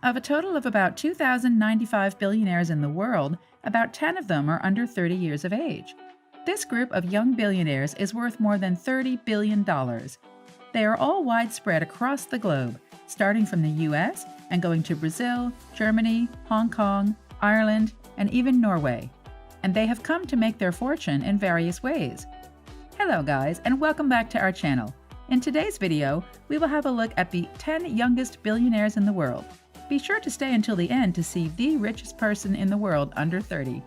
Of a total of about 2,095 billionaires in the world, about 10 of them are under 30 years of age. This group of young billionaires is worth more than $30 billion. They are all widespread across the globe, starting from the US and going to Brazil, Germany, Hong Kong, Ireland, and even Norway. And they have come to make their fortune in various ways. Hello guys, and welcome back to our channel. In today's video, we will have a look at the 10 youngest billionaires in the world. Be sure to stay until the end to see the richest person in the world under 30.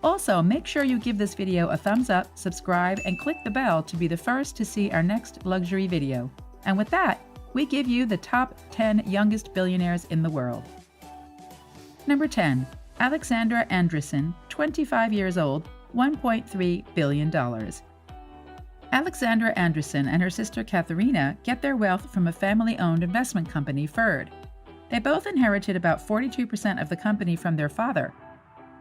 Also, make sure you give this video a thumbs up, subscribe, and click the bell to be the first to see our next luxury video. And with that, we give you the top 10 youngest billionaires in the world. Number 10. Alexandra Andreessen, 25 years old, $1.3 billion. Alexandra Andreessen and her sister Katharina get their wealth from a family-owned investment company, Ferd. They both inherited about 42% of the company from their father.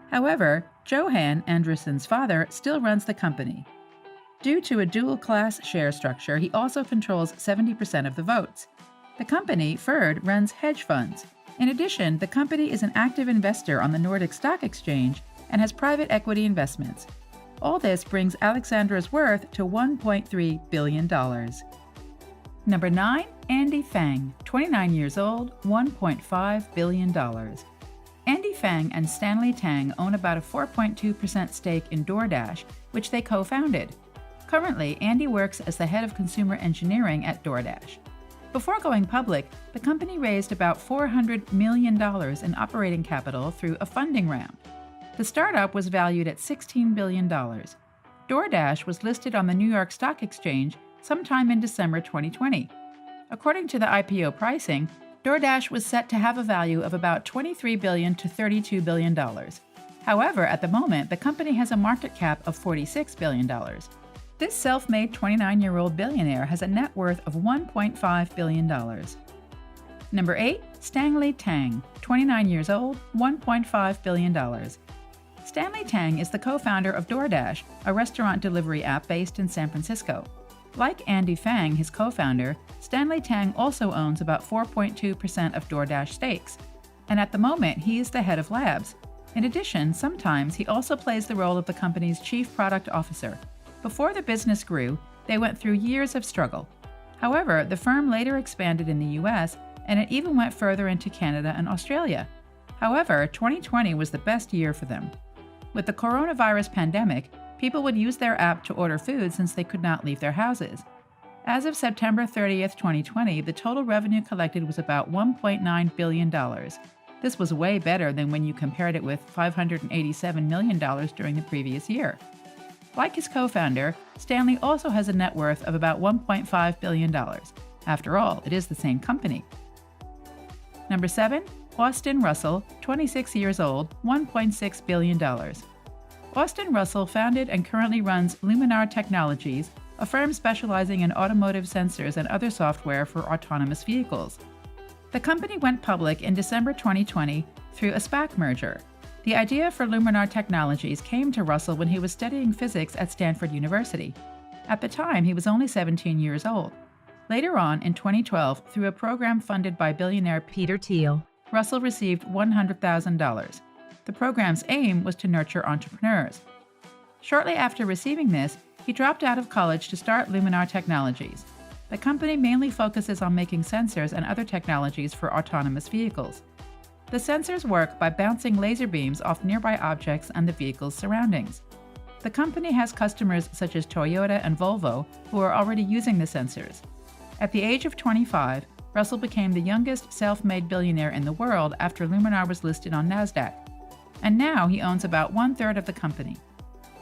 However, Johan Andreessen's father still runs the company. Due to a dual-class share structure, he also controls 70% of the votes. The company, Ferd, runs hedge funds. In addition, the company is an active investor on the Nordic Stock Exchange and has private equity investments. All this brings Alexandra's worth to $1.3 billion. Number 9. Andy Fang, 29 years old, $1.5 billion. Andy Fang and Stanley Tang own about a 4.2% stake in DoorDash, which they co-founded. Currently, Andy works as the head of consumer engineering at DoorDash. Before going public, the company raised about $400 million in operating capital through a funding round. The startup was valued at $16 billion. DoorDash was listed on the New York Stock Exchange sometime in December 2020. According to the IPO pricing, DoorDash was set to have a value of about $23 billion to $32 billion. However, at the moment, the company has a market cap of $46 billion. This self-made 29-year-old billionaire has a net worth of $1.5 billion. Number 8. Stanley Tang, 29 years old, $1.5 billion. Stanley Tang is the co-founder of DoorDash, a restaurant delivery app based in San Francisco. Like Andy Fang, his co-founder, Stanley Tang also owns about 4.2% of DoorDash stakes, and at the moment he is the head of labs. In addition, sometimes he also plays the role of the company's chief product officer. Before the business grew, they went through years of struggle. However, the firm later expanded in the US, and it even went further into Canada and Australia. However, 2020 was the best year for them. With the coronavirus pandemic, people would use their app to order food since they could not leave their houses. As of September 30th, 2020, the total revenue collected was about $1.9 billion. This was way better than when you compared it with $587 million during the previous year. Like his co-founder, Stanley also has a net worth of about $1.5 billion. After all, it is the same company. Number 7. Austin Russell, 26 years old, $1.6 billion. Austin Russell founded and currently runs Luminar Technologies, a firm specializing in automotive sensors and other software for autonomous vehicles. The company went public in December 2020 through a SPAC merger. The idea for Luminar Technologies came to Russell when he was studying physics at Stanford University. At the time, he was only 17 years old. Later on, in 2012, through a program funded by billionaire Peter Thiel, Russell received $100,000. The program's aim was to nurture entrepreneurs. Shortly after receiving this, he dropped out of college to start Luminar Technologies. The company mainly focuses on making sensors and other technologies for autonomous vehicles. The sensors work by bouncing laser beams off nearby objects and the vehicle's surroundings. The company has customers such as Toyota and Volvo who are already using the sensors. At the age of 25, Russell became the youngest self-made billionaire in the world after Luminar was listed on NASDAQ. And now he owns about one-third of the company.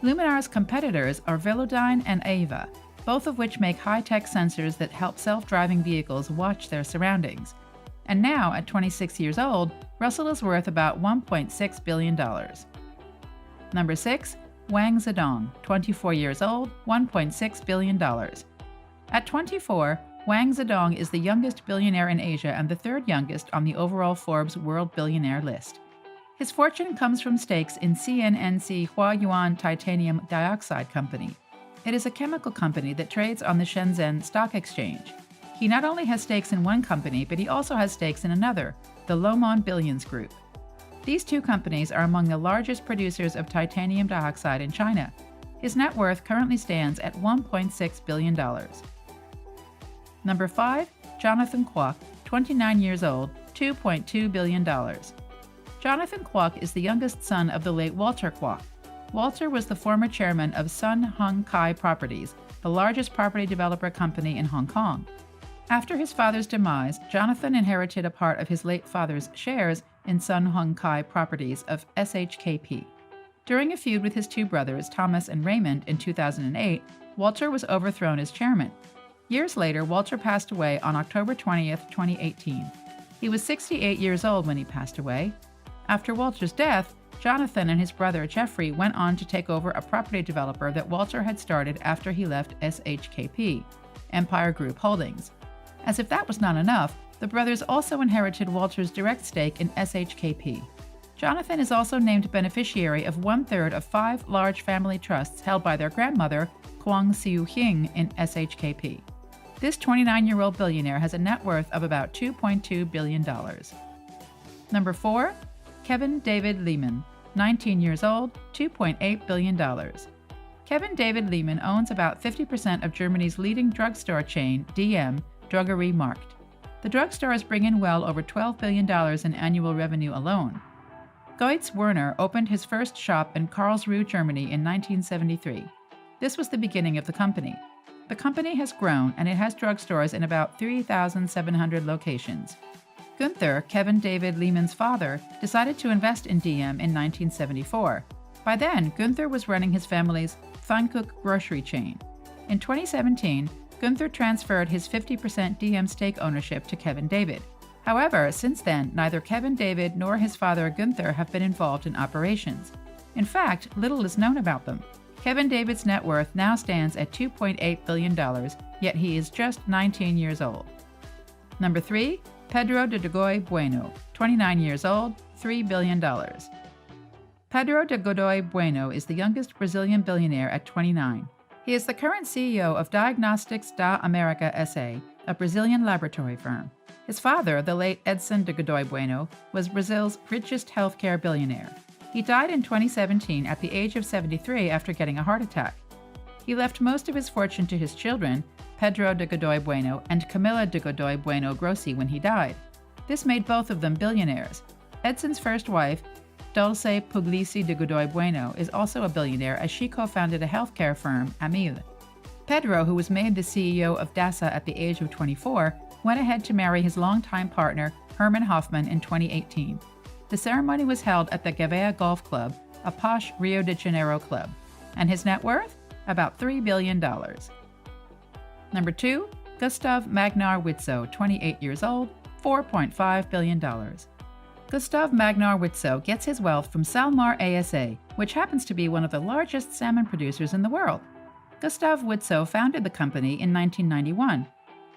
Luminar's competitors are Velodyne and Ava, both of which make high-tech sensors that help self-driving vehicles watch their surroundings. And now, at 26 years old, Russell is worth about $1.6 billion. Number 6. Wang Zedong, 24 years old, $1.6 billion. At 24, Wang Zedong is the youngest billionaire in Asia and the third youngest on the overall Forbes World Billionaire list. His fortune comes from stakes in CNNC Huayuan Titanium Dioxide Company. It is a chemical company that trades on the Shenzhen Stock Exchange. He not only has stakes in one company, but he also has stakes in another, the Lomon Billions Group. These two companies are among the largest producers of titanium dioxide in China. His net worth currently stands at $1.6 billion. Number 5. Jonathan Kwok, 29 years old, $2.2 billion. Jonathan Kwok is the youngest son of the late Walter Kwok. Walter was the former chairman of Sun Hung Kai Properties, the largest property developer company in Hong Kong. After his father's demise, Jonathan inherited a part of his late father's shares in Sun Hung Kai Properties of SHKP. During a feud with his two brothers, Thomas and Raymond, in 2008, Walter was overthrown as chairman. Years later, Walter passed away on October 20, 2018. He was 68 years old when he passed away. After Walter's death, Jonathan and his brother Jeffrey went on to take over a property developer that Walter had started after he left SHKP, Empire Group Holdings. As if that was not enough, the brothers also inherited Walter's direct stake in SHKP. Jonathan is also named beneficiary of 1/3 of 5 large family trusts held by their grandmother, Kwang Siu-hing, in SHKP. This 29-year-old billionaire has a net worth of about $2.2 billion. Number 4. Kevin David Lehman, 19 years old, $2.8 billion. Kevin David Lehman owns about 50% of Germany's leading drugstore chain, DM, Drogerie Markt. The drugstores bring in well over $12 billion in annual revenue alone. Goetz Werner opened his first shop in Karlsruhe, Germany in 1973. This was the beginning of the company. The company has grown and it has drugstores in about 3,700 locations. Gunther, Kevin David Lehman's father, decided to invest in DM in 1974. By then, Gunther was running his family's Pfannkuchen grocery chain. In 2017, Gunther transferred his 50% DM stake ownership to Kevin David. However, since then, neither Kevin David nor his father Gunther have been involved in operations. In fact, little is known about them. Kevin David's net worth now stands at $2.8 billion, yet he is just 19 years old. Number 3. Pedro de Godoy Bueno, 29 years old, $3 billion. Pedro de Godoy Bueno is the youngest Brazilian billionaire at 29. He is the current CEO of Diagnostics da America SA, a Brazilian laboratory firm. His father, the late Edson de Godoy Bueno, was Brazil's richest healthcare billionaire. He died in 2017 at the age of 73 after getting a heart attack. He left most of his fortune to his children, Pedro de Godoy Bueno and Camila de Godoy Bueno Grossi, when he died. This made both of them billionaires. Edson's first wife, Dulce Puglisi de Godoy Bueno, is also a billionaire as she co-founded a healthcare firm, Amil. Pedro, who was made the CEO of DASA at the age of 24, went ahead to marry his longtime partner, Herman Hoffman, in 2018. The ceremony was held at the Gavea Golf Club, a posh Rio de Janeiro club, and his net worth? About $3 billion. Number 2. Gustav Magnar Witzow, 28 years old, $4.5 billion. Gustav Magnar Witzow gets his wealth from Salmar ASA, which happens to be one of the largest salmon producers in the world. Gustav Witzow founded the company in 1991.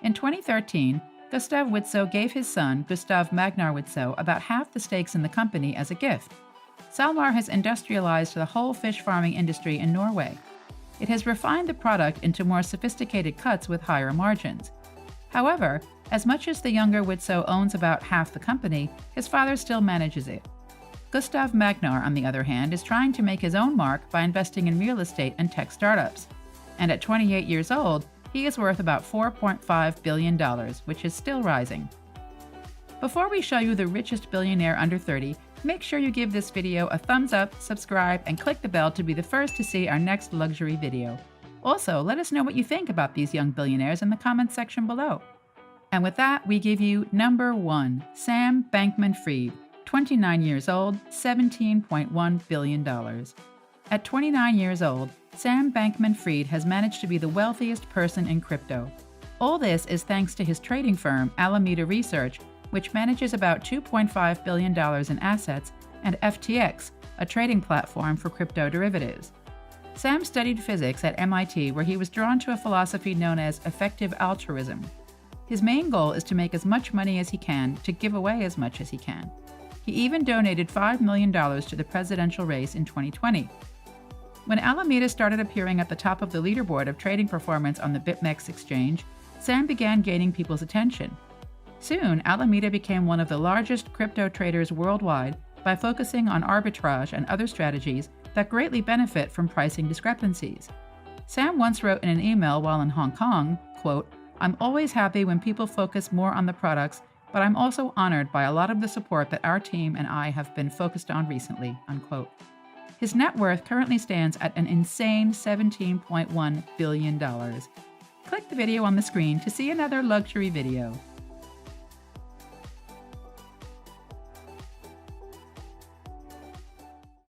In 2013, Gustav Witzow gave his son, Gustav Magnar Witzow, about half the stakes in the company as a gift. Salmar has industrialized the whole fish farming industry in Norway. It has refined the product into more sophisticated cuts with higher margins. However, as much as the younger Witzow owns about half the company, his father still manages it. Gustav Magnar, on the other hand, is trying to make his own mark by investing in real estate and tech startups. And at 28 years old, he is worth about $4.5 billion, which is still rising. Before we show you the richest billionaire under 30, make sure you give this video a thumbs up, subscribe, and click the bell to be the first to see our next luxury video. Also, let us know what you think about these young billionaires in the comments section below. And with that, we give you number 1, Sam Bankman-Fried, 29 years old, $17.1 billion. At 29 years old, Sam Bankman-Fried has managed to be the wealthiest person in crypto. All this is thanks to his trading firm, Alameda Research, which manages about $2.5 billion in assets, and FTX, a trading platform for crypto derivatives. Sam studied physics at MIT, where he was drawn to a philosophy known as effective altruism. His main goal is to make as much money as he can to give away as much as he can. He even donated $5 million to the presidential race in 2020. When Alameda started appearing at the top of the leaderboard of trading performance on the BitMEX exchange, Sam began gaining people's attention. Soon, Alameda became one of the largest crypto traders worldwide by focusing on arbitrage and other strategies that greatly benefit from pricing discrepancies. Sam once wrote in an email while in Hong Kong, quote, "I'm always happy when people focus more on the products, but I'm also honored by a lot of the support that our team and I have been focused on recently," unquote. His net worth currently stands at an insane $17.1 billion. Click the video on the screen to see another luxury video.